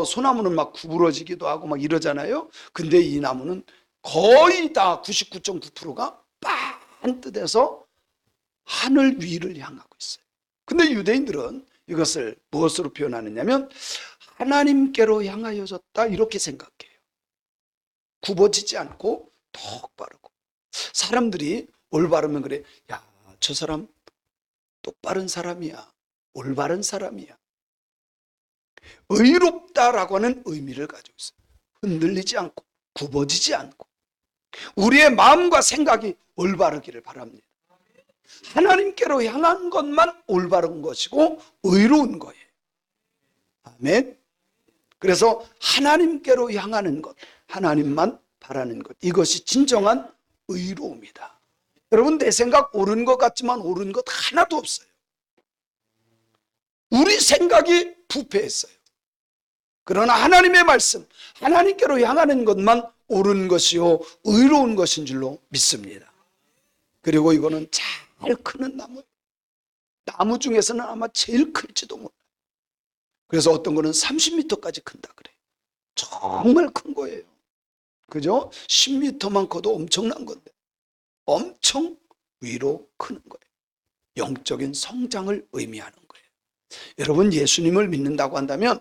소나무는 막 구부러지기도 하고 막 이러잖아요. 근데 이 나무는 거의 다 99.9%가 반듯해서 하늘 위를 향하고 있어요. 근데 유대인들은 이것을 무엇으로 표현하느냐면 하나님께로 향하여졌다 이렇게 생각해요. 굽어지지 않고 똑바르고. 사람들이 올바르면 그래, 야, 저 사람 똑바른 사람이야, 올바른 사람이야. 의롭다라고 하는 의미를 가지고 있어요. 흔들리지 않고 굽어지지 않고 우리의 마음과 생각이 올바르기를 바랍니다. 하나님께로 향한 것만 올바른 것이고 의로운 거예요. 아멘. 그래서 하나님께로 향하는 것, 하나님만 바라는 것, 이것이 진정한 의로움이다. 여러분, 내 생각 옳은 것 같지만 옳은 것 하나도 없어요. 우리 생각이 부패했어요. 그러나 하나님의 말씀, 하나님께로 향하는 것만 옳은 것이요 의로운 것인 줄로 믿습니다. 그리고 이거는 잘 크는 나무예요. 나무 중에서는 아마 제일 클지도 몰라요. 그래서 어떤 거는 30m까지 큰다 그래요. 정말 큰 거예요. 그죠? 10m만 커도 엄청난 건데 엄청 위로 크는 거예요. 영적인 성장을 의미하는 거예요. 여러분, 예수님을 믿는다고 한다면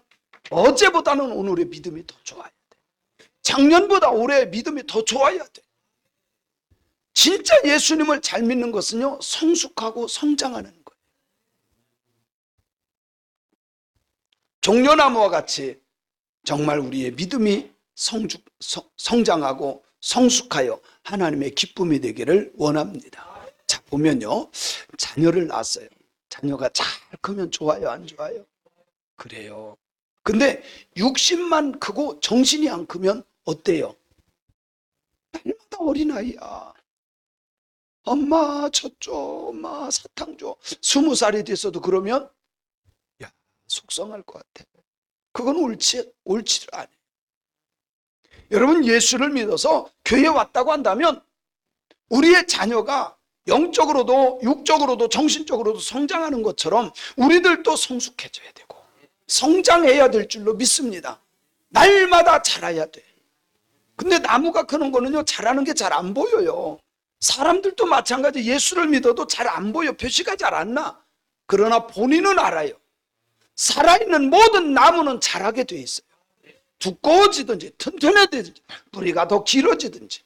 어제보다는 오늘의 믿음이 더 좋아야 돼. 작년보다 올해의 믿음이 더 좋아야 돼. 진짜 예수님을 잘 믿는 것은요, 성숙하고 성장하는 거예요. 종려나무와 같이 정말 우리의 믿음이 성장하고 성숙하여 하나님의 기쁨이 되기를 원합니다. 자, 보면요, 자녀를 낳았어요. 자녀가 잘 크면 좋아요, 안 좋아요? 그래요. 근데 육신만 크고 정신이 안 크면 어때요? 날마다 어린아이야. 엄마 저 줘, 엄마 사탕 줘. 20살이 됐어도 그러면 야, 속상할 것 같아. 그건 옳지를 않아요. 여러분, 예수를 믿어서 교회에 왔다고 한다면 우리의 자녀가 영적으로도 육적으로도 정신적으로도 성장하는 것처럼 우리들도 성숙해져야 되고 성장해야 될 줄로 믿습니다. 날마다 자라야 돼. 근데 나무가 크는 거는요, 자라는 게 잘 안 보여요. 사람들도 마찬가지. 예수를 믿어도 잘 안 보여. 표시가 잘 안 나. 그러나 본인은 알아요. 살아있는 모든 나무는 자라게 돼 있어요. 두꺼워지든지 튼튼해지든지 뿌리가 더 길어지든지.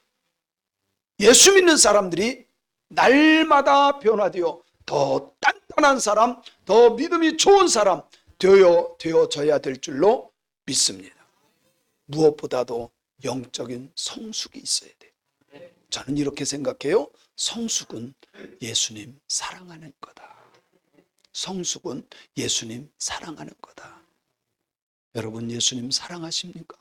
예수 믿는 사람들이 날마다 변화되어 더 단단한 사람, 더 믿음이 좋은 사람 되어져야 될 줄로 믿습니다. 무엇보다도 영적인 성숙이 있어야 돼요. 저는 이렇게 생각해요. 성숙은 예수님 사랑하는 거다. 성숙은 예수님 사랑하는 거다. 여러분, 예수님 사랑하십니까?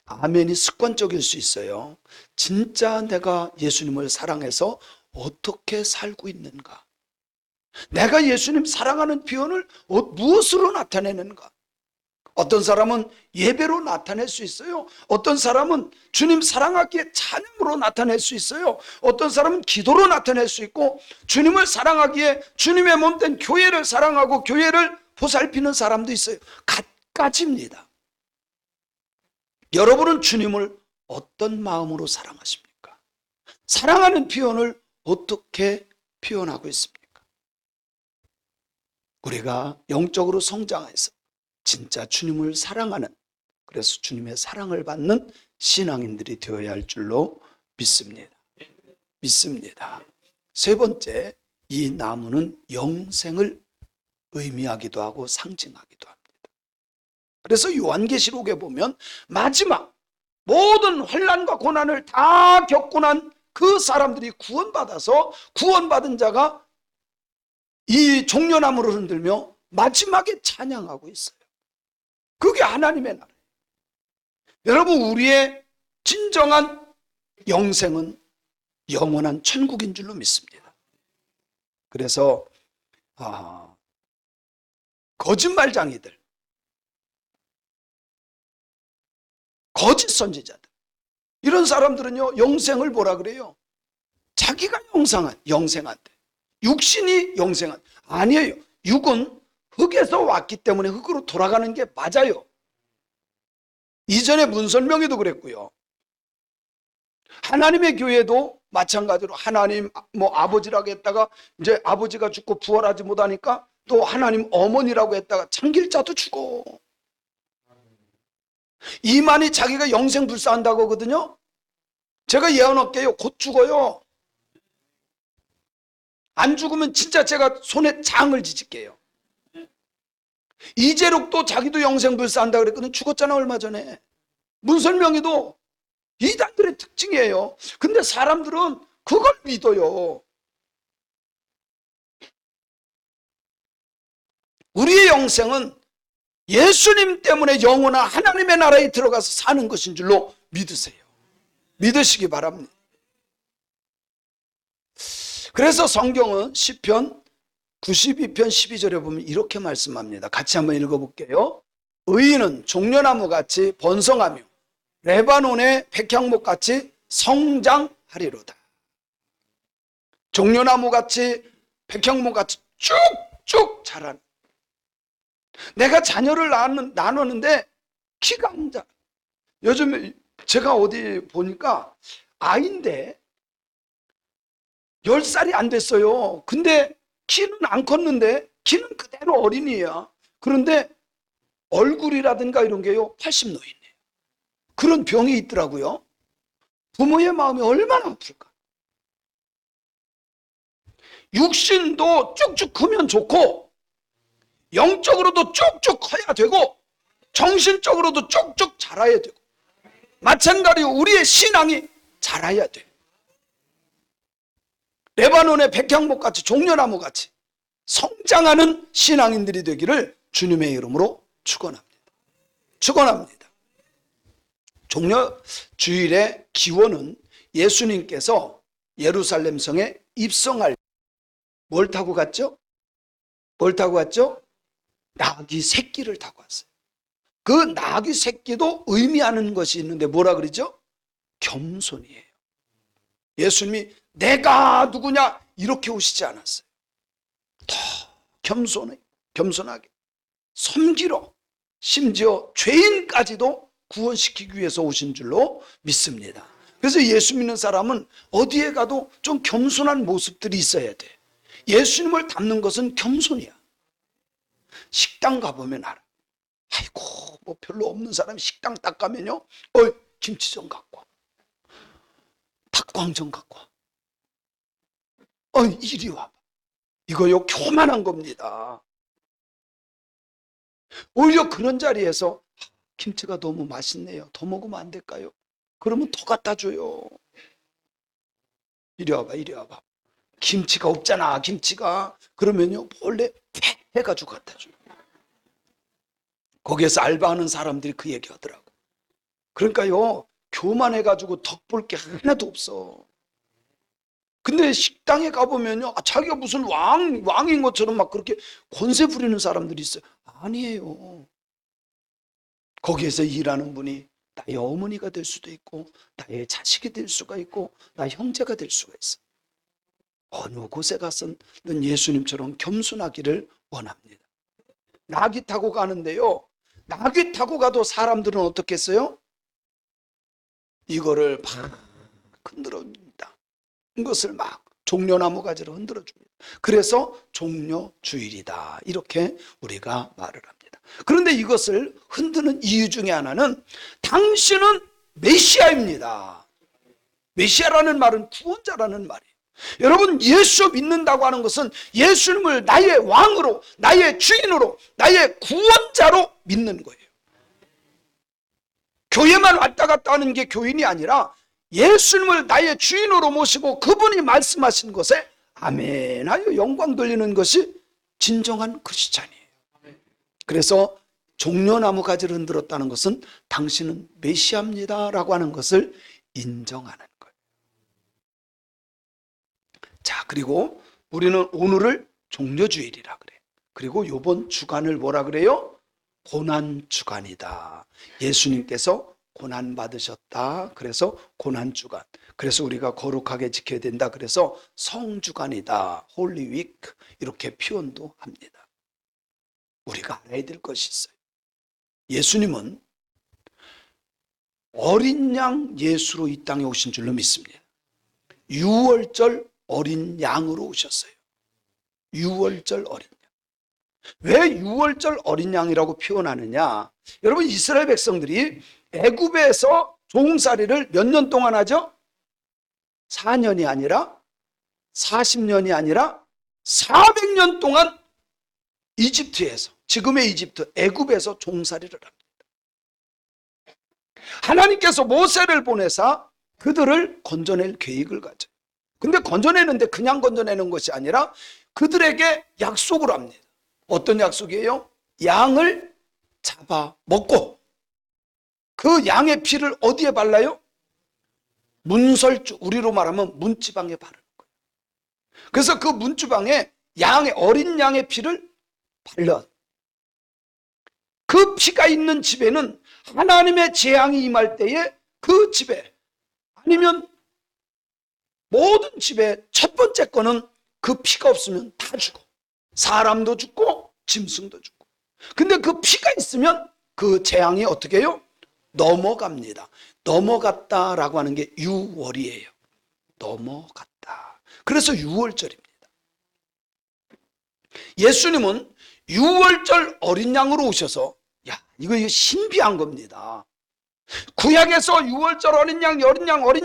아멘이 습관적일 수 있어요. 진짜 내가 예수님을 사랑해서 어떻게 살고 있는가? 내가 예수님 사랑하는 표현을 무엇으로 나타내는가? 어떤 사람은 예배로 나타낼 수 있어요. 어떤 사람은 주님 사랑하기에 찬양으로 나타낼 수 있어요. 어떤 사람은 기도로 나타낼 수 있고, 주님을 사랑하기에 주님의 몸된 교회를 사랑하고 교회를 보살피는 사람도 있어요. 갖가지입니다. 여러분은 주님을 어떤 마음으로 사랑하십니까? 사랑하는 표현을 어떻게 표현하고 있습니까? 우리가 영적으로 성장해서 진짜 주님을 사랑하는, 그래서 주님의 사랑을 받는 신앙인들이 되어야 할 줄로 믿습니다. 세 번째, 이 나무는 영생을 의미하기도 하고 상징하기도 합니다. 그래서 요한계시록에 보면 마지막 모든 환난과 고난을 다 겪고 난 그 사람들이 구원받아서 구원받은 자가 이 종려나무를 흔들며 마지막에 찬양하고 있어요. 그게 하나님의 나라예요. 여러분, 우리의 진정한 영생은 영원한 천국인 줄로 믿습니다. 그래서 거짓말장이들, 거짓 선지자들, 이런 사람들은요, 영생을 뭐라 그래요? 자기가 영생한대. 육신이 영생한. 아니에요. 육은 흙에서 왔기 때문에 흙으로 돌아가는 게 맞아요. 이전에 문설명에도 그랬고요. 하나님의 교회도 마찬가지로 하나님 뭐 아버지라고 했다가 이제 아버지가 죽고 부활하지 못하니까 또 하나님 어머니라고 했다가 참길자도 죽어. 이만희 자기가 영생 불사한다고 하거든요. 제가 예언할게요. 곧 죽어요. 안 죽으면 진짜 제가 손에 장을 지질게요. 이재록도 자기도 영생 불사한다 그랬거든. 죽었잖아 얼마 전에. 문설명이도 이단들의 특징이에요. 근데 사람들은 그걸 믿어요. 우리의 영생은 예수님 때문에 영원한 하나님의 나라에 들어가서 사는 것인 줄로 믿으세요. 믿으시기 바랍니다. 그래서 성경은 시편 92편 12절에 보면 이렇게 말씀합니다. 같이 한번 읽어볼게요. 의인은 종려나무같이 번성하며 레바논의 백향목같이 성장하리로다. 종려나무같이 백향목같이 쭉쭉 자라는. 내가 자녀를 낳았는데 키가 안 자라. 요즘 제가 어디 보니까 아이인데 10살이 안 됐어요. 근데 키는 안 컸는데 키는 그대로 어린이야. 그런데 얼굴이라든가 이런 게요 80노인이에요. 그런 병이 있더라고요. 부모의 마음이 얼마나 아플까. 육신도 쭉쭉 크면 좋고 영적으로도 쭉쭉 커야 되고 정신적으로도 쭉쭉 자라야 되고 마찬가지로 우리의 신앙이 자라야 돼. 레바논의 백향목같이 종려나무같이 성장하는 신앙인들이 되기를 주님의 이름으로 축원합니다. 축원합니다. 종려주일의 기원은 예수님께서 예루살렘 성에 입성할 뭘 타고 갔죠? 뭘 타고 갔죠? 나귀 새끼를 타고 왔어요. 그 나귀 새끼도 의미하는 것이 있는데 뭐라 그러죠? 겸손이에요. 예수님이 내가 누구냐 이렇게 오시지 않았어요. 더 겸손하게 섬기러 심지어 죄인까지도 구원시키기 위해서 오신 줄로 믿습니다. 그래서 예수 믿는 사람은 어디에 가도 좀 겸손한 모습들이 있어야 돼. 예수님을 닮는 것은 겸손이야. 식당 가보면 알아. 아이고 뭐 별로 없는 사람이 식당 딱 가면요 김치전 갖고 와, 닭광전 갖고 와, 이리 와봐. 이거요 교만한 겁니다. 오히려 그런 자리에서 김치가 너무 맛있네요. 더 먹으면 안 될까요? 그러면 더 갖다 줘요. 이리 와봐, 이리 와봐. 김치가 없잖아, 김치가. 그러면요 몰래 팩 해가지고 갖다 줘요. 거기에서 알바하는 사람들이 그 얘기 하더라고. 그러니까요 교만해가지고 덕볼 게 하나도 없어. 근데 식당에 가보면요 자기가 무슨 왕인 것처럼 막 그렇게 권세 부리는 사람들이 있어요. 아니에요. 거기에서 일하는 분이 나의 어머니가 될 수도 있고 나의 자식이 될 수가 있고 나의 형제가 될 수가 있어. 어느 곳에 가서는 예수님처럼 겸손하기를 원합니다. 나귀 타고 가는데요 나귀 타고 가도 사람들은 어떻게 했어요? 이거를 막 흔들어줍니다. 이것을 막 종려나무 가지로 흔들어줍니다. 그래서 종려주일이다 이렇게 우리가 말을 합니다. 그런데 이것을 흔드는 이유 중에 하나는 당신은 메시아입니다. 메시아라는 말은 구원자라는 말이에요. 여러분 예수 믿는다고 하는 것은 예수님을 나의 왕으로 나의 주인으로 나의 구원자로 믿는 거예요. 교회만 왔다 갔다 하는 게 교인이 아니라 예수님을 나의 주인으로 모시고 그분이 말씀하신 것에 아멘하여 영광 돌리는 것이 진정한 크리스찬이에요. 그래서 종려나무 가지를 흔들었다는 것은 당신은 메시아입니다 라고 하는 것을 인정하는 거예요. 자, 그리고 우리는 오늘을 종려주일이라 그래요. 그리고 이번 주간을 뭐라 그래요? 고난주간이다. 예수님께서 고난 받으셨다. 그래서 고난주간. 그래서 우리가 거룩하게 지켜야 된다. 그래서 성주간이다. 홀리 위크 이렇게 표현도 합니다. 우리가 알아야 될 것이 있어요. 예수님은 어린 양 예수로 이 땅에 오신 줄로 믿습니다. 유월절 어린 양으로 오셨어요. 유월절 어린 양. 왜 유월절 어린 양이라고 표현하느냐? 여러분, 이스라엘 백성들이 애굽에서 종살이를 몇 년 동안 하죠? 4년이 아니라 40년이 아니라 400년 동안 이집트에서, 지금의 이집트 애굽에서 종살이를 합니다. 하나님께서 모세를 보내사 그들을 건져낼 계획을 가져요. 근데 건져내는데 그냥 건져내는 것이 아니라 그들에게 약속을 합니다. 어떤 약속이에요? 양을 잡아 먹고 그 양의 피를 어디에 발라요? 문설주, 우리로 말하면 문지방에 바르는 거예요. 그래서 그 문지방에 양의, 어린 양의 피를 발라. 그 피가 있는 집에는 하나님의 재앙이 임할 때에 그 집에, 아니면 모든 집에 첫 번째 거는 그 피가 없으면 다 죽어. 사람도 죽고 짐승도 죽고. 근데 그 피가 있으면 그 재앙이 어떻게 해요? 넘어갑니다. 넘어갔다라고 하는 게 유월이에요. 넘어갔다. 그래서 유월절입니다. 예수님은 유월절 어린 양으로 오셔서, 야, 이거 신비한 겁니다. 구약에서 유월절 어린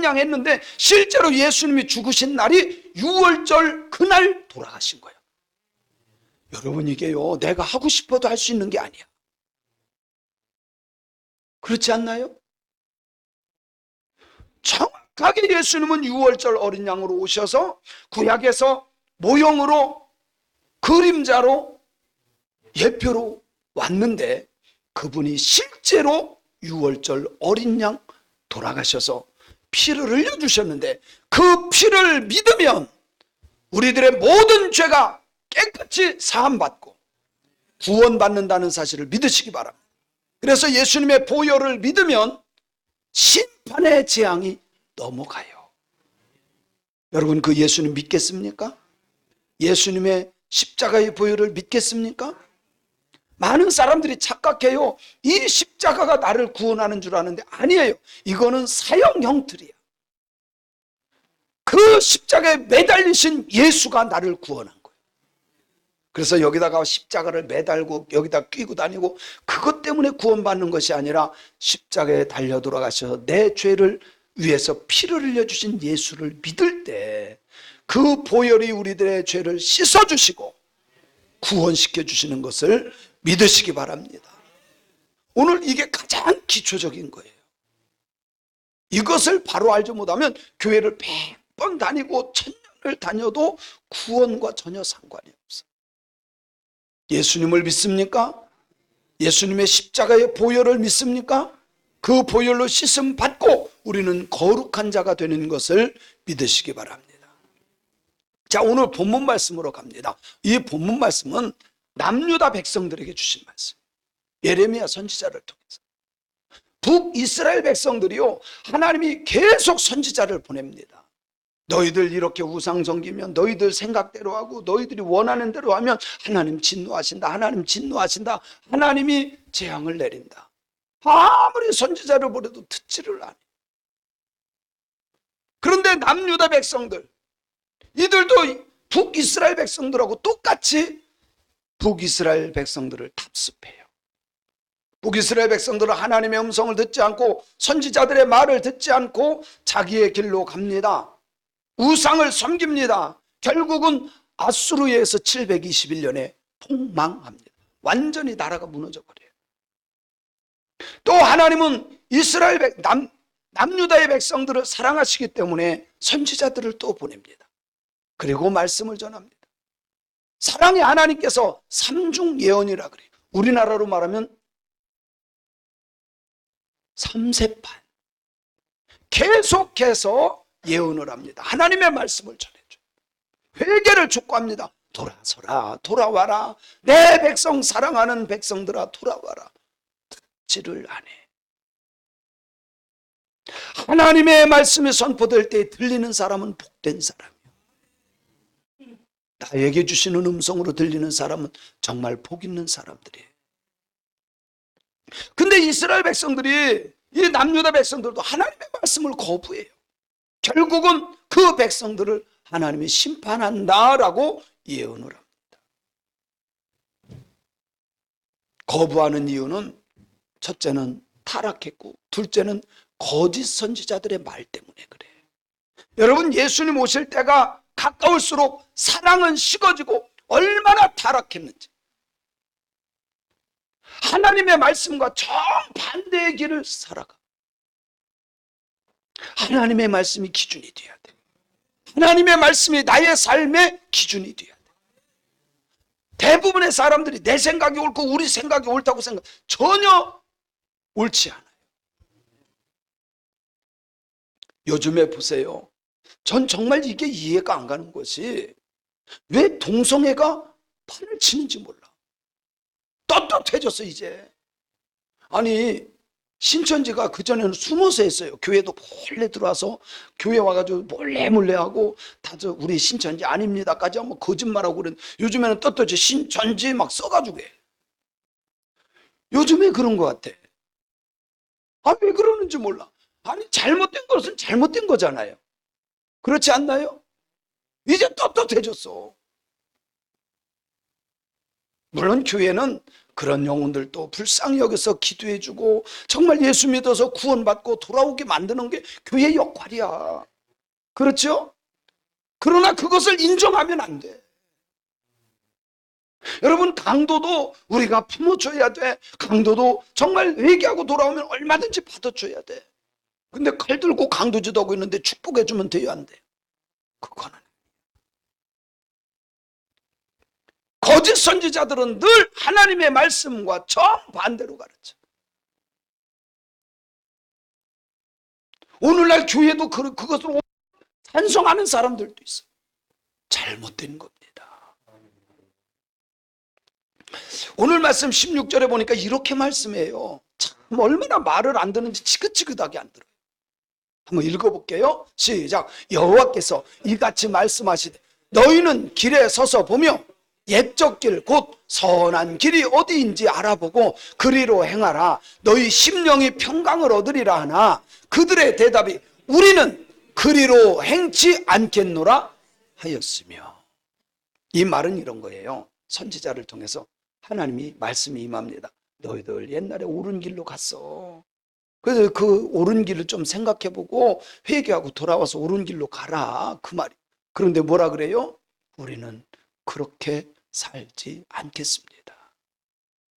양 했는데 실제로 예수님이 죽으신 날이 유월절 그날 돌아가신 거예요. 여러분, 이게요, 내가 하고 싶어도 할 수 있는 게 아니야. 그렇지 않나요? 정확하게 예수님은 유월절 어린 양으로 오셔서 구약에서 모형으로, 그림자로, 예표로 왔는데 그분이 실제로 유월절 어린 양 돌아가셔서 피를 흘려주셨는데 그 피를 믿으면 우리들의 모든 죄가 깨끗이 사함받고 구원받는다는 사실을 믿으시기 바랍니다. 그래서 예수님의 보혈을 믿으면 심판의 재앙이 넘어가요. 여러분, 그 예수님 믿겠습니까? 예수님의 십자가의 보혈을 믿겠습니까? 많은 사람들이 착각해요. 이 십자가가 나를 구원하는 줄 아는데 아니에요. 이거는 사형 형틀이야. 그 십자가에 매달리신 예수가 나를 구원한 거예요. 그래서 여기다가 십자가를 매달고 여기다 끼고 다니고 그것 때문에 구원받는 것이 아니라 십자가에 달려 돌아가셔서 내 죄를 위해서 피를 흘려주신 예수를 믿을 때 그 보혈이 우리들의 죄를 씻어주시고 구원시켜 주시는 것을 믿으시기 바랍니다. 오늘 이게 가장 기초적인 거예요. 이것을 바로 알지 못하면 교회를 100번 다니고 1000년을 다녀도 구원과 전혀 상관이 없어요. 예수님을 믿습니까? 예수님의 십자가의 보혈을 믿습니까? 그 보혈로 씻음 받고 우리는 거룩한 자가 되는 것을 믿으시기 바랍니다. 자, 오늘 본문 말씀으로 갑니다. 이 본문 말씀은 남유다 백성들에게 주신 말씀, 예레미야 선지자를 통해서. 북이스라엘 백성들이요, 하나님이 계속 선지자를 보냅니다. 너희들 이렇게 우상 섬기면, 너희들 생각대로 하고 너희들이 원하는 대로 하면 하나님 진노하신다, 하나님 진노하신다, 하나님이 재앙을 내린다. 아무리 선지자를 보내도 듣지를 않아요. 그런데 남유다 백성들, 이들도 북이스라엘 백성들하고 똑같이 북이스라엘 백성들을 답습해요. 북이스라엘 백성들은 하나님의 음성을 듣지 않고 선지자들의 말을 듣지 않고 자기의 길로 갑니다. 우상을 섬깁니다. 결국은 아수르에 의해서 721년에 폭망합니다. 완전히 나라가 무너져 버려요. 또 하나님은 이스라엘 남유다의 백성들을 사랑하시기 때문에 선지자들을 또 보냅니다. 그리고 말씀을 전합니다. 사랑의 하나님께서 삼중 예언이라 그래요. 우리나라로 말하면 삼세판, 계속해서 예언을 합니다. 하나님의 말씀을 전해줘요. 회개를 촉구합니다. 돌아서라, 돌아와라, 내 백성, 사랑하는 백성들아 돌아와라. 듣지를 않아. 하나님의 말씀이 선포될 때 들리는 사람은 복된 사람이에요. 나에게 주시는 음성으로 들리는 사람은 정말 복 있는 사람들이에요. 근데 이스라엘 백성들이, 이 남유다 백성들도 하나님의 말씀을 거부해요. 결국은 그 백성들을 하나님이 심판한다라고 예언을 합니다. 거부하는 이유는 첫째는 타락했고, 둘째는 거짓 선지자들의 말 때문에 그래요. 여러분, 예수님 오실 때가 가까울수록 사랑은 식어지고 얼마나 타락했는지, 하나님의 말씀과 정반대의 길을 살아가. 하나님의 말씀이 기준이 돼야 돼. 하나님의 말씀이 나의 삶의 기준이 돼야 돼. 대부분의 사람들이 내 생각이 옳고 우리 생각이 옳다고 생각, 전혀 옳지 않아요. 요즘에 보세요. 전 정말 이게 이해가 안 가는 것이, 왜 동성애가 판을 치는지 몰라. 떳떳해졌어 이제. 아니, 신천지가 그전에는 숨어서 했어요. 교회도 몰래 들어와서 교회 와가지고 몰래 하고, 다들 우리 신천지 아닙니다까지 한번 거짓말하고 그랬는데, 요즘에는 떳떳이 신천지 막 써가지고 해. 요즘에 그런 것 같아. 아, 왜 그러는지 몰라. 아니, 잘못된 것은 잘못된 거잖아요. 그렇지 않나요? 이제 떳떳해졌어. 물론 교회는 그런 영혼들도 불쌍히 여겨서 기도해주고, 정말 예수 믿어서 구원받고 돌아오게 만드는 게 교회의 역할이야. 그렇죠? 그러나 그것을 인정하면 안 돼. 여러분, 강도도 우리가 품어줘야 돼. 강도도 정말 회개하고 돌아오면 얼마든지 받아줘야 돼. 근데 칼 들고 강도짓 하고 있는데 축복해주면 돼요, 안 돼요? 그거는. 거짓 선지자들은 늘 하나님의 말씀과 정반대로 가르쳐. 오늘날 교회도 그것을 찬성하는 사람들도 있어요. 잘못된 겁니다. 오늘 말씀 16절에 보니까 이렇게 말씀해요. 참 얼마나 말을 안 듣는지 지긋지긋하게 안 들어요. 한번 읽어볼게요. 시작. 여호와께서 이같이 말씀하시되, 너희는 길에 서서 보며 옛적 길 곧 선한 길이 어디인지 알아보고 그리로 행하라. 너희 심령이 평강을 얻으리라 하나, 그들의 대답이 우리는 그리로 행치 않겠노라 하였으며. 이 말은 이런 거예요. 선지자를 통해서 하나님이 말씀이 임합니다. 너희들 옛날에 옳은 길로 갔어. 그래서 그 옳은 길을 좀 생각해보고 회개하고 돌아와서 옳은 길로 가라, 그 말이. 그런데 뭐라 그래요? 우리는 그렇게 살지 않겠습니다.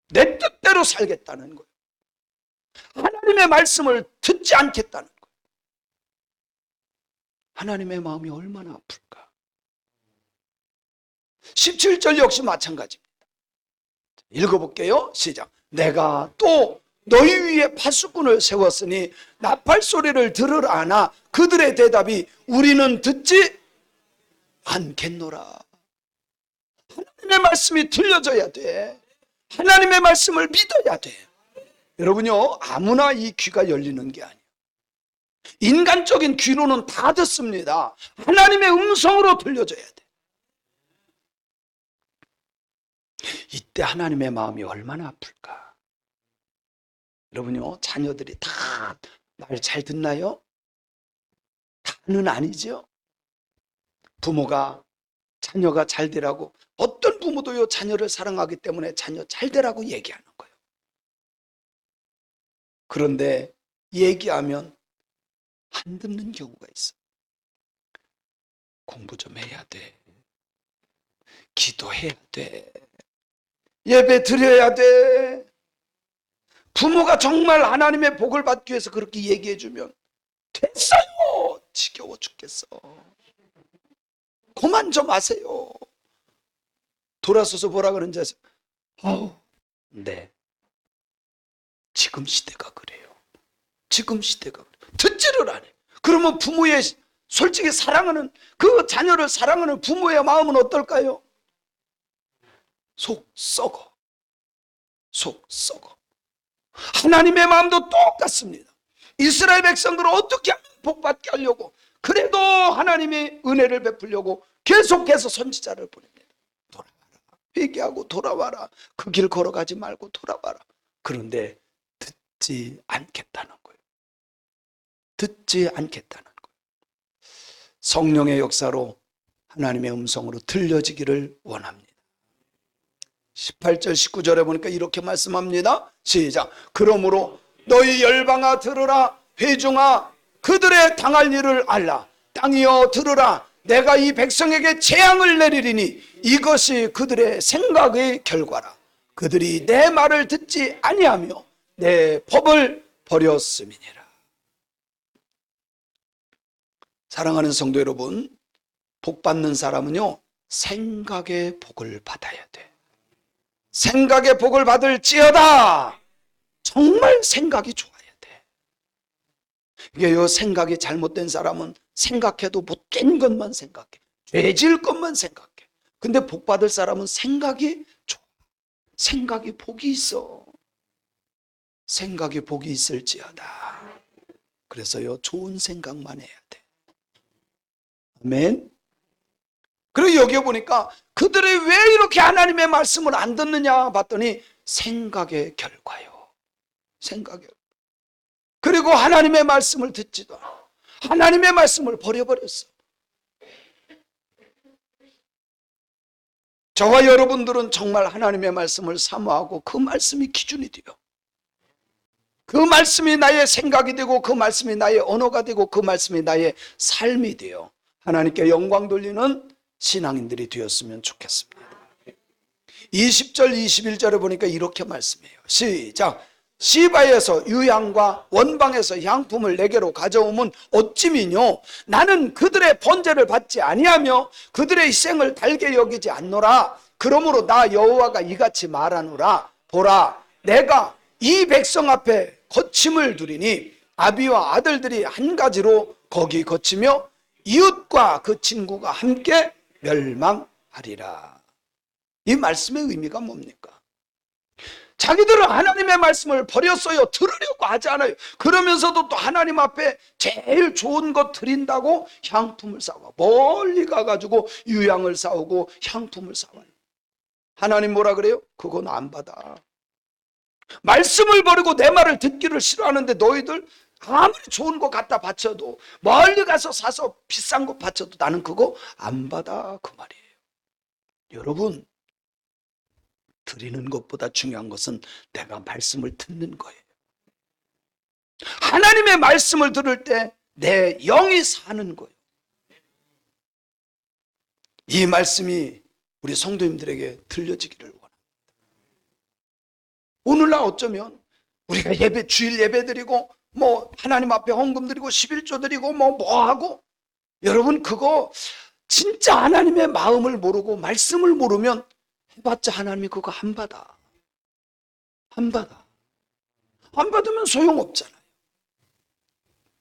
내 뜻대로 살겠다는 거예요. 하나님의 말씀을 듣지 않겠다는 거예요. 하나님의 마음이 얼마나 아플까. 17절 역시 마찬가지입니다. 읽어볼게요. 시작. 내가 또 너희 위에 파수꾼을 세웠으니 나팔 소리를 들으라 하나, 그들의 대답이 우리는 듣지 않겠노라. 하나님의 말씀이 들려져야 돼. 하나님의 말씀을 믿어야 돼. 여러분요, 아무나 이 귀가 열리는 게 아니에요. 인간적인 귀로는 다 듣습니다. 하나님의 음성으로 들려져야 돼. 이때 하나님의 마음이 얼마나 아플까. 여러분요, 자녀들이 다 말 잘 듣나요? 다는 아니죠. 부모가 자녀가 잘 되라고, 어떤 부모도요, 자녀를 사랑하기 때문에 자녀 잘 되라고 얘기하는 거예요. 그런데 얘기하면 안 듣는 경우가 있어. 공부 좀 해야 돼. 기도해야 돼. 예배 드려야 돼. 부모가 정말 하나님의 복을 받기 위해서 그렇게 얘기해주면 됐어요. 지겨워 죽겠어. 그만 좀 하세요. 돌아서서 뭐라 그런지 아세요? 네. 지금 시대가 그래요. 지금 시대가 그래요. 듣지를 않아요. 그러면 부모의 솔직히 사랑하는, 그 자녀를 사랑하는 부모의 마음은 어떨까요? 속 썩어. 속 썩어. 하나님의 마음도 똑같습니다. 이스라엘 백성들을 어떻게 하면 복받게 하려고, 그래도 하나님이 은혜를 베풀려고 계속해서 선지자를 보냅니다. 돌아와라. 회개하고 돌아와라. 그 길 걸어가지 말고 돌아와라. 그런데 듣지 않겠다는 거예요. 듣지 않겠다는 거예요. 성령의 역사로 하나님의 음성으로 들려지기를 원합니다. 18절 19절에 보니까 이렇게 말씀합니다. 시작. 그러므로 너희 열방아 들으라. 회중아 그들의 당할 일을 알라. 땅이여 들으라. 내가 이 백성에게 재앙을 내리리니 이것이 그들의 생각의 결과라. 그들이 내 말을 듣지 아니하며 내 법을 버렸음이니라. 사랑하는 성도 여러분, 복 받는 사람은요 생각의 복을 받아야 돼. 생각의 복을 받을지어다. 정말 생각이 좋아야 돼. 이게요, 생각이 잘못된 사람은 생각해도 못된 것만 생각해. 죄질 것만 생각해. 근데 복 받을 사람은 생각이 좋아. 생각이 복이 있어. 생각이 복이 있을지어다. 그래서요, 좋은 생각만 해야 돼. 아멘. 그리고 여기 보니까 그들이 왜 이렇게 하나님의 말씀을 안 듣느냐 봤더니 생각의 결과요. 생각의. 그리고 하나님의 말씀을 듣지도 않아. 하나님의 말씀을 버려버렸어. 저와 여러분들은 정말 하나님의 말씀을 사모하고 그 말씀이 기준이 돼요. 그 말씀이 나의 생각이 되고 그 말씀이 나의 언어가 되고 그 말씀이 나의 삶이 돼요. 하나님께 영광 돌리는 신앙인들이 되었으면 좋겠습니다. 20절 21절에 보니까 이렇게 말씀해요. 시작. 시바에서 유향과 원방에서 향품을 내게로 가져오면 어찌미뇨. 나는 그들의 번제를 받지 아니하며 그들의 희생을 달게 여기지 않노라. 그러므로 나 여호와가 이같이 말하노라. 보라, 내가 이 백성 앞에 거침을 두리니 아비와 아들들이 한 가지로 거기 거치며 이웃과 그 친구가 함께 멸망하리라. 이 말씀의 의미가 뭡니까? 자기들은 하나님의 말씀을 버렸어요. 들으려고 하지 않아요. 그러면서도 또 하나님 앞에 제일 좋은 것 드린다고 향품을 사와. 멀리 가가지고 유향을 사오고 향품을 사와요. 하나님 뭐라 그래요? 그건 안 받아. 말씀을 버리고 내 말을 듣기를 싫어하는데 너희들 아무리 좋은 거 갖다 바쳐도 멀리 가서 사서 비싼 거 바쳐도 나는 그거 안 받아. 그 말이에요. 여러분, 드리는 것보다 중요한 것은 내가 말씀을 듣는 거예요. 하나님의 말씀을 들을 때 내 영이 사는 거예요. 이 말씀이 우리 성도님들에게 들려지기를 원합니다. 오늘날 어쩌면 우리가 주일 예배 드리고 하나님 앞에 헌금 드리고 11조 드리고 뭐 하고, 여러분 그거 진짜 하나님의 마음을 모르고 말씀을 모르면 해봤자 하나님이 그거 안 받아. 안 받아. 안 받으면 소용없잖아요.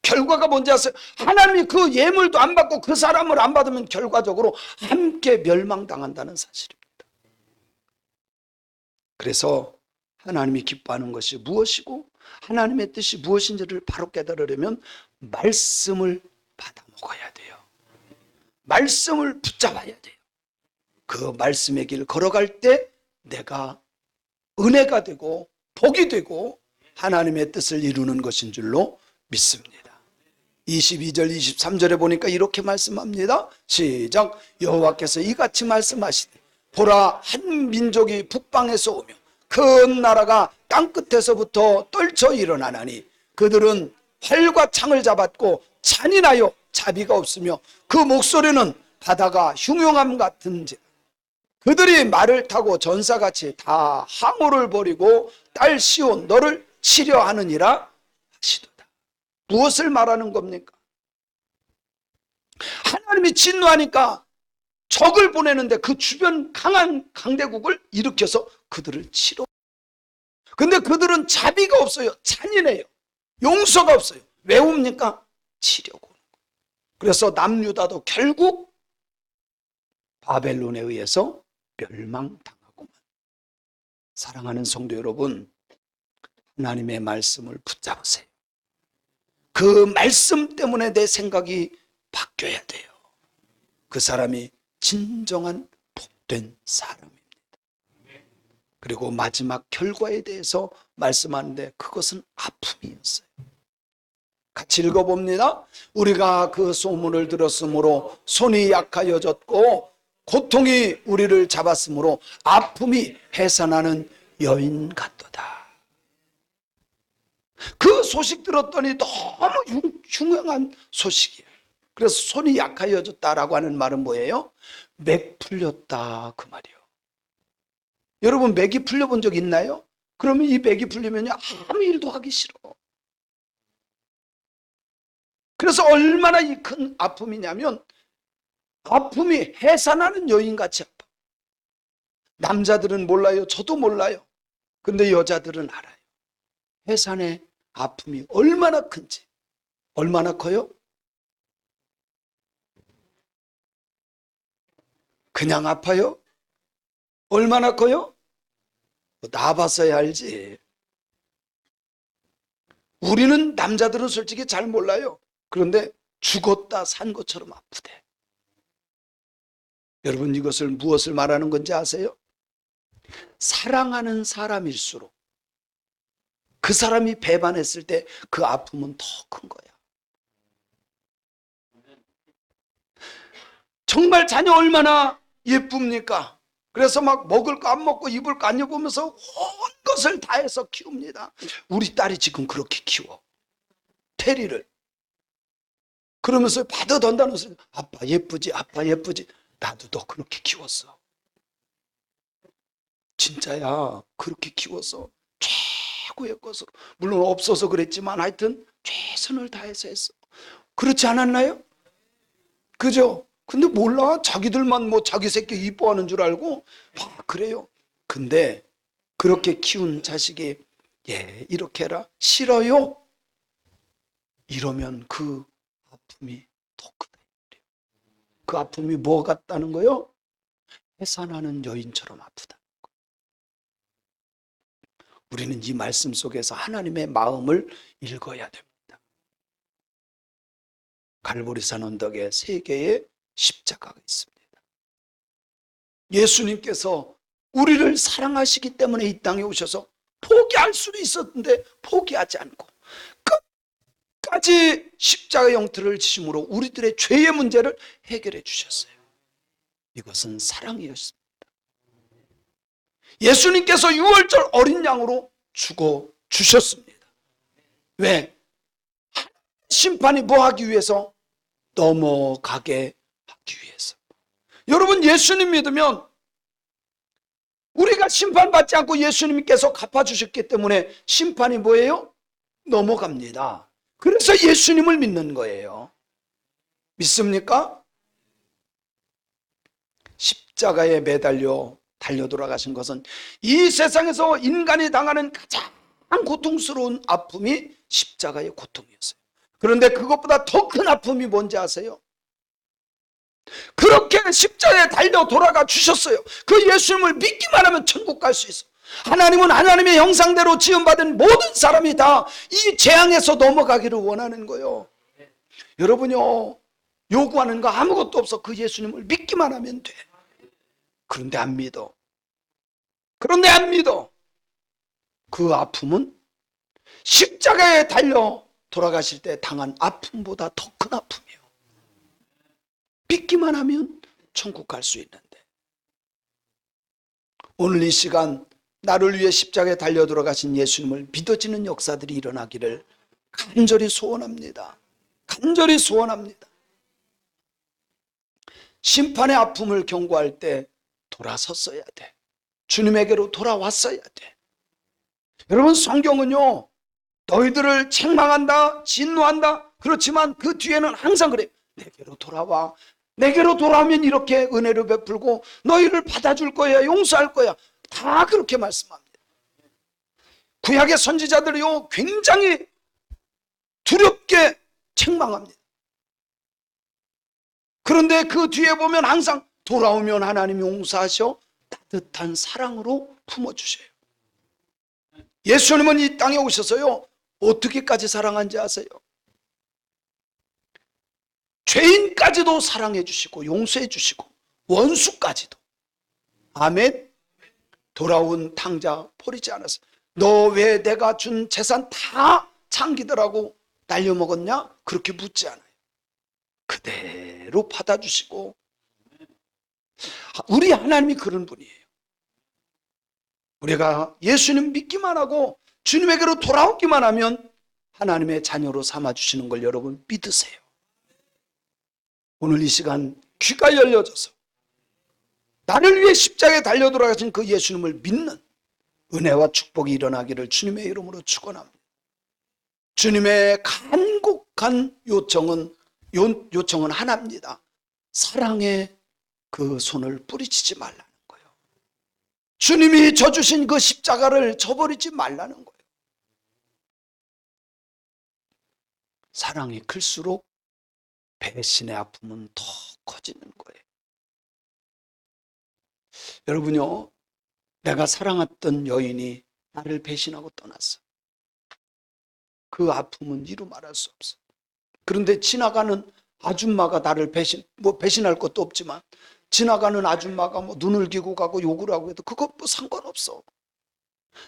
결과가 뭔지 아세요? 하나님이 그 예물도 안 받고 그 사람을 안 받으면 결과적으로 함께 멸망당한다는 사실입니다. 그래서 하나님이 기뻐하는 것이 무엇이고 하나님의 뜻이 무엇인지를 바로 깨달으려면 말씀을 받아 먹어야 돼요. 말씀을 붙잡아야 돼요. 그 말씀의 길 걸어갈 때 내가 은혜가 되고 복이 되고 하나님의 뜻을 이루는 것인 줄로 믿습니다. 22절 23절에 보니까 이렇게 말씀합니다. 시작. 여호와께서 이같이 말씀하시되 보라, 한 민족이 북방에서 오며 큰 나라가 땅끝에서부터 떨쳐 일어나나니 그들은 활과 창을 잡았고 잔인하여 자비가 없으며 그 목소리는 바다가 흉흉함 같은지 그들이 말을 타고 전사같이 다 항우를 버리고 딸 시온 너를 치려 하느니라 하시도다. 무엇을 말하는 겁니까? 하나님이 진노하니까 적을 보내는데 그 주변 강한 강대국을 일으켜서 그들을 치러. 근데 그들은 자비가 없어요. 잔인해요. 용서가 없어요. 왜 옵니까? 치려고. 그래서 남유다도 결국 바벨론에 의해서 멸망당하고만. 사랑하는 성도 여러분, 하나님의 말씀을 붙잡으세요. 그 말씀 때문에 내 생각이 바뀌어야 돼요. 그 사람이 진정한 복된 사람입니다. 그리고 마지막 결과에 대해서 말씀하는데 그것은 아픔이었어요. 같이 읽어봅니다. 우리가 그 소문을 들었으므로 손이 약하여졌고 고통이 우리를 잡았으므로 아픔이 해산하는 여인 같도다. 그 소식 들었더니 너무 흉흉한 소식이에요. 그래서 손이 약하여졌다라고 하는 말은 뭐예요? 맥 풀렸다 그 말이에요. 여러분 맥이 풀려본 적 있나요? 그러면 이 맥이 풀리면 아무 일도 하기 싫어. 그래서 얼마나 이 큰 아픔이냐면 아픔이 해산하는 여인같이 아파. 남자들은 몰라요. 저도 몰라요. 근데 여자들은 알아요. 해산의 아픔이 얼마나 큰지. 얼마나 커요? 그냥 아파요? 얼마나 커요? 나봤어야 알지. 우리는 남자들은 솔직히 잘 몰라요. 그런데 죽었다 산 것처럼 아프대. 여러분 이것을 무엇을 말하는 건지 아세요? 사랑하는 사람일수록 그 사람이 배반했을 때 그 아픔은 더 큰 거야. 정말 자녀 얼마나 예쁩니까? 그래서 막 먹을 거 안 먹고 입을 거 안 입으면서 온 것을 다해서 키웁니다. 우리 딸이 지금 그렇게 키워. 테리를. 그러면서 받아던다는 소리. 아빠 예쁘지? 아빠 예쁘지? 나도 너 그렇게 키웠어. 진짜야. 그렇게 키웠어. 최고의 것으로. 물론 없어서 그랬지만 하여튼 최선을 다해서 했어. 그렇지 않았나요? 그죠? 근데 몰라. 자기들만 뭐 자기 새끼 이뻐하는 줄 알고 그래요. 근데 그렇게 키운 자식이 이렇게 해라. 싫어요? 이러면 그 아픔이 더 크다. 그 아픔이 뭐 같다는 거요? 해산하는 여인처럼 아프다. 우리는 이 말씀 속에서 하나님의 마음을 읽어야 됩니다. 갈보리산 언덕에 3개의 십자가가 있습니다. 예수님께서 우리를 사랑하시기 때문에 이 땅에 오셔서 포기할 수도 있었는데 포기하지 않고 끝까지 십자가 형태를 지심으로 우리들의 죄의 문제를 해결해 주셨어요. 이것은 사랑이었습니다. 예수님께서 6월절 어린 양으로 죽어 주셨습니다. 왜? 심판이 뭐 하기 위해서? 넘어가게 하기 위해서. 여러분 예수님 믿으면 우리가 심판받지 않고 예수님께서 갚아주셨기 때문에 심판이 뭐예요? 넘어갑니다. 그래서 예수님을 믿는 거예요. 믿습니까? 십자가에 매달려 달려 돌아가신 것은 이 세상에서 인간이 당하는 가장 고통스러운 아픔이 십자가의 고통이었어요. 그런데 그것보다 더 큰 아픔이 뭔지 아세요? 그렇게 십자가에 달려 돌아가 주셨어요. 그 예수님을 믿기만 하면 천국 갈 수 있어. 하나님은 하나님의 형상대로 지음받은 모든 사람이 다 이 재앙에서 넘어가기를 원하는 거예요. 여러분요, 요구하는 거 아무것도 없어. 그 예수님을 믿기만 하면 돼. 그런데 안 믿어. 그런데 안 믿어. 그 아픔은 십자가에 달려 돌아가실 때 당한 아픔보다 더 큰 아픔이에요. 믿기만 하면 천국 갈 수 있는데. 오늘 이 시간 나를 위해 십자가에 달려 돌아가신 예수님을 믿어지는 역사들이 일어나기를 간절히 소원합니다. 간절히 소원합니다. 심판의 아픔을 경고할 때 돌아섰어야 돼. 주님에게로 돌아왔어야 돼. 여러분 성경은요, 너희들을 책망한다, 진노한다. 그렇지만 그 뒤에는 항상 그래. 내게로 돌아와. 내게로 돌아오면 이렇게 은혜를 베풀고 너희를 받아줄 거야, 용서할 거야. 다 그렇게 말씀합니다. 구약의 선지자들이요 굉장히 두렵게 책망합니다. 그런데 그 뒤에 보면 항상 돌아오면 하나님이 용서하셔 따뜻한 사랑으로 품어주셔요. 예수님은 이 땅에 오셔서요 어떻게까지 사랑한지 아세요? 죄인까지도 사랑해 주시고 용서해 주시고 원수까지도. 아멘. 돌아온 탕자 버리지 않았어. 너 왜 내가 준 재산 다 창기들하고 날려먹었냐? 그렇게 묻지 않아요. 그대로 받아주시고. 우리 하나님이 그런 분이에요. 우리가 예수님 믿기만 하고 주님에게로 돌아오기만 하면 하나님의 자녀로 삼아주시는 걸 여러분 믿으세요. 오늘 이 시간 귀가 열려져서 나를 위해 십자가에 달려 돌아가신 그 예수님을 믿는 은혜와 축복이 일어나기를 주님의 이름으로 축원합니다. 주님의 간곡한 요청은 하나입니다. 사랑의 그 손을 뿌리치지 말라는 거예요. 주님이 져주신 그 십자가를 저버리지 말라는 거예요. 사랑이 클수록 배신의 아픔은 더 커지는 거예요. 여러분요, 내가 사랑했던 여인이 나를 배신하고 떠났어. 그 아픔은 이루 말할 수 없어. 그런데 지나가는 아줌마가 나를 배신할 것도 없지만 지나가는 아줌마가 눈을 기고 가고 욕을 하고 해도 그거 상관없어.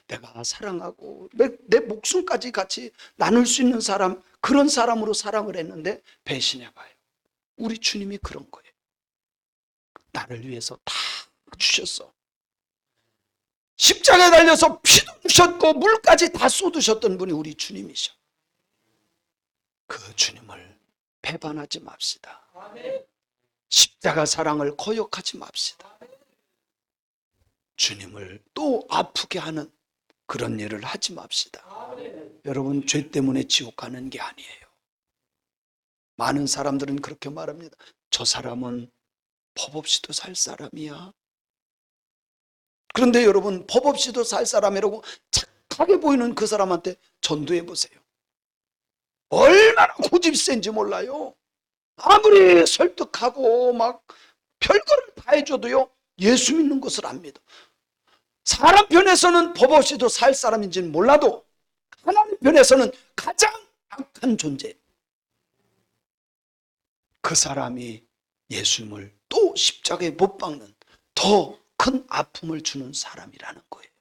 내가 사랑하고 내 목숨까지 같이 나눌 수 있는 사람, 그런 사람으로 사랑을 했는데 배신해봐요. 우리 주님이 그런 거예요. 나를 위해서 다 주셨어. 십자가에 달려서 피도 주셨고 물까지 다 쏟으셨던 분이 우리 주님이셔. 그 주님을 배반하지 맙시다. 십자가 사랑을 거역하지 맙시다. 주님을 또 아프게 하는 그런 일을 하지 맙시다. 여러분, 죄 때문에 지옥 가는 게 아니에요. 많은 사람들은 그렇게 말합니다. 저 사람은 법 없이도 살 사람이야. 그런데 여러분, 법 없이도 살 사람이라고 착하게 보이는 그 사람한테 전도해 보세요. 얼마나 고집이 센지 몰라요. 아무리 설득하고 막 별거를 다 해줘도요, 예수 믿는 것을 안 믿어. 사람 편에서는 법 없이도 살 사람인지는 몰라도 하나님 편에서는 가장 악한 존재. 그 사람이 예수님을 또 십자가에 못 박는 더 큰 아픔을 주는 사람이라는 거예요.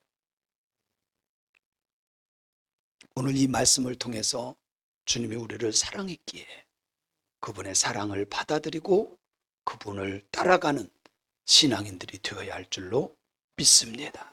오늘 이 말씀을 통해서 주님이 우리를 사랑했기에 그분의 사랑을 받아들이고 그분을 따라가는 신앙인들이 되어야 할 줄로 믿습니다.